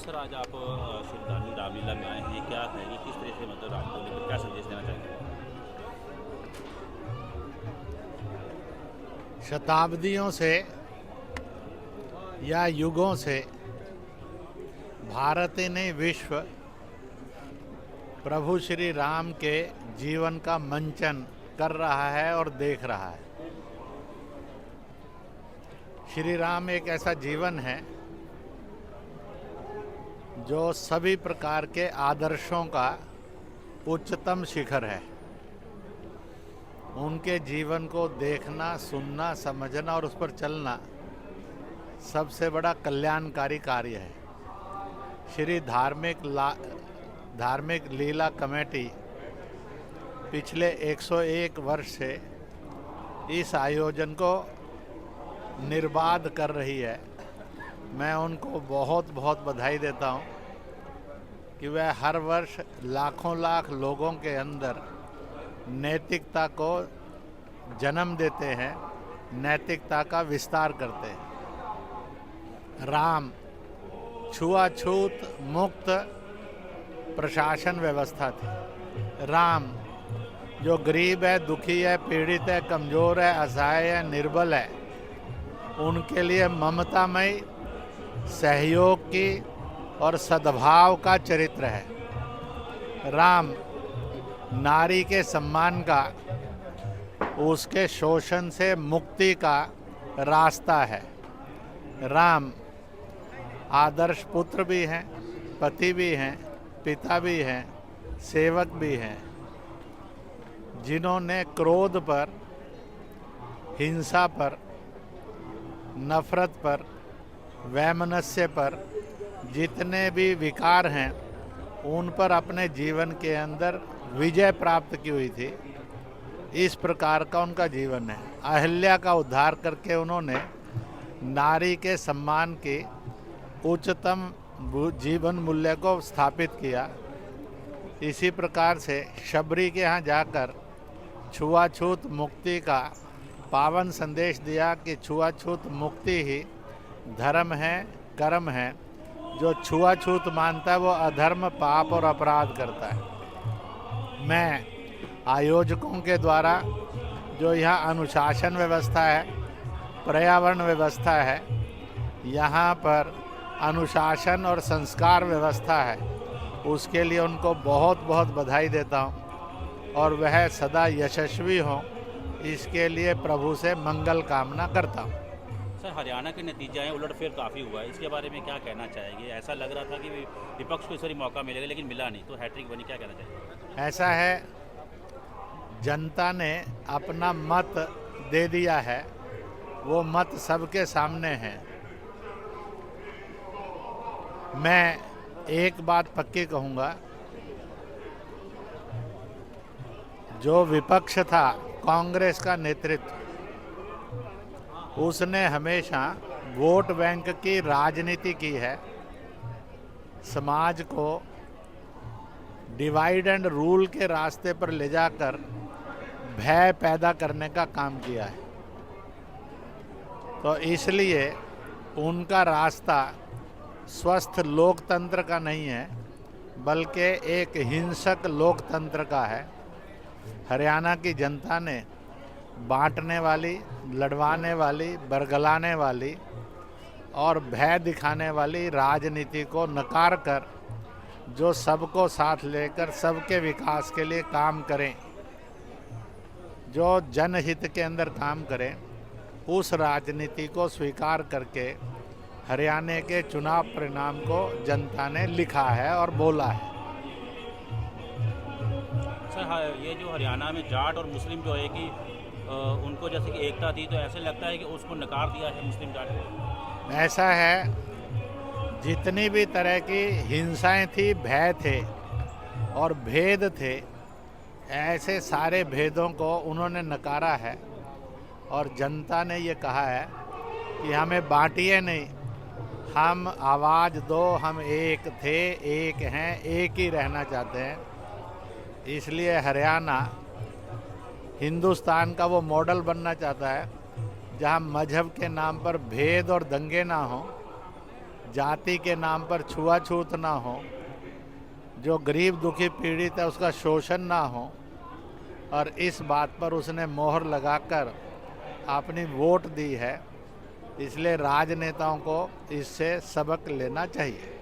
Sir आज आप श्री रामलीला में आए हैं, क्या है ये, किस तरह से मतलब राम को लेकर क्या संदेश देना चाहेंगे? शताब्दियों से या युगों से भारत ही नहीं, विश्व प्रभु श्री राम के जीवन का मंचन कर रहा है और देख रहा है। श्री राम एक ऐसा जीवन है जो सभी प्रकार के आदर्शों का उच्चतम शिखर है। उनके जीवन को देखना, सुनना, समझना और उस पर चलना सबसे बड़ा कल्याणकारी कार्य है। श्री धार्मिक लीला कमेटी पिछले 101 वर्ष से इस आयोजन को निर्बाध कर रही है। मैं उनको बहुत बहुत बधाई देता हूं कि वह हर वर्ष लाखों लाख लोगों के अंदर नैतिकता को जन्म देते हैं, नैतिकता का विस्तार करते हैं। राम छुआछूत मुक्त प्रशासन व्यवस्था थी। राम जो गरीब है, दुखी है, पीड़ित है, कमज़ोर है, असहाय है, निर्बल है, उनके लिए ममतामय, सहयोग की और सद्भाव का चरित्र है। राम नारी के सम्मान का, उसके शोषण से मुक्ति का रास्ता है। राम आदर्श पुत्र भी हैं, पति भी हैं, पिता भी हैं, सेवक भी हैं, जिन्होंने क्रोध पर, हिंसा पर, नफरत पर, वैमनस्य पर, जितने भी विकार हैं उन पर अपने जीवन के अंदर विजय प्राप्त की हुई थी। इस प्रकार का उनका जीवन है। अहिल्या का उद्धार करके उन्होंने नारी के सम्मान की उच्चतम जीवन मूल्य को स्थापित किया। इसी प्रकार से शबरी के यहाँ जाकर छुआछूत मुक्ति का पावन संदेश दिया कि छुआछूत मुक्ति ही धर्म है, कर्म है। जो छुआछूत मानता है वो अधर्म, पाप और अपराध करता है। मैं आयोजकों के द्वारा जो यहाँ अनुशासन व्यवस्था है, पर्यावरण व्यवस्था है, यहाँ पर अनुशासन और संस्कार व्यवस्था है, उसके लिए उनको बहुत बहुत बधाई देता हूँ और वह सदा यशस्वी हों, इसके लिए प्रभु से मंगल कामना करता हूँ। सर हरियाणा के नतीजे हैं, उलटफेर काफ़ी हुआ है, इसके बारे में क्या कहना चाहेंगे? ऐसा लग रहा था कि विपक्ष को इस बार मौका मिलेगा लेकिन मिला नहीं, तो हैट्रिक बनी, क्या कहना चाहेंगे? ऐसा है, जनता ने अपना मत दे दिया है, वो मत सबके सामने है। मैं एक बात पक्की कहूँगा, जो विपक्ष था, कांग्रेस का नेतृत्व, उसने हमेशा वोट बैंक की राजनीति की है। समाज को डिवाइड एंड रूल के रास्ते पर ले जाकर भय पैदा करने का काम किया है। तो इसलिए उनका रास्ता स्वस्थ लोकतंत्र का नहीं है, बल्कि एक हिंसक लोकतंत्र का है। हरियाणा की जनता ने बांटने वाली, लड़वाने वाली, बरगलाने वाली और भय दिखाने वाली राजनीति को नकार कर जो सबको साथ लेकर सबके विकास के लिए काम करें, जो जनहित के अंदर काम करें, उस राजनीति को स्वीकार करके हरियाणा के चुनाव परिणाम को जनता ने लिखा है और बोला है। सर हाँ, ये जो हरियाणा में जाट और मुस्लिम जो है कि उनको जैसे कि एकता थी, तो ऐसे लगता है कि उसको नकार दिया है मुस्लिम जाट को। ऐसा है, जितनी भी तरह की हिंसाएं थी, भय थे और भेद थे, ऐसे सारे भेदों को उन्होंने नकारा है और जनता ने ये कहा है कि हमें बांटिए नहीं, हम आवाज़ दो, हम एक थे, एक हैं, एक ही रहना चाहते हैं। इसलिए हरियाणा हिंदुस्तान का वो मॉडल बनना चाहता है जहां मजहब के नाम पर भेद और दंगे ना हो, जाति के नाम पर छुआछूत ना हो, जो गरीब दुखी पीड़ित है उसका शोषण ना हो, और इस बात पर उसने मोहर लगाकर अपनी वोट दी है। इसलिए राजनेताओं को इससे सबक लेना चाहिए।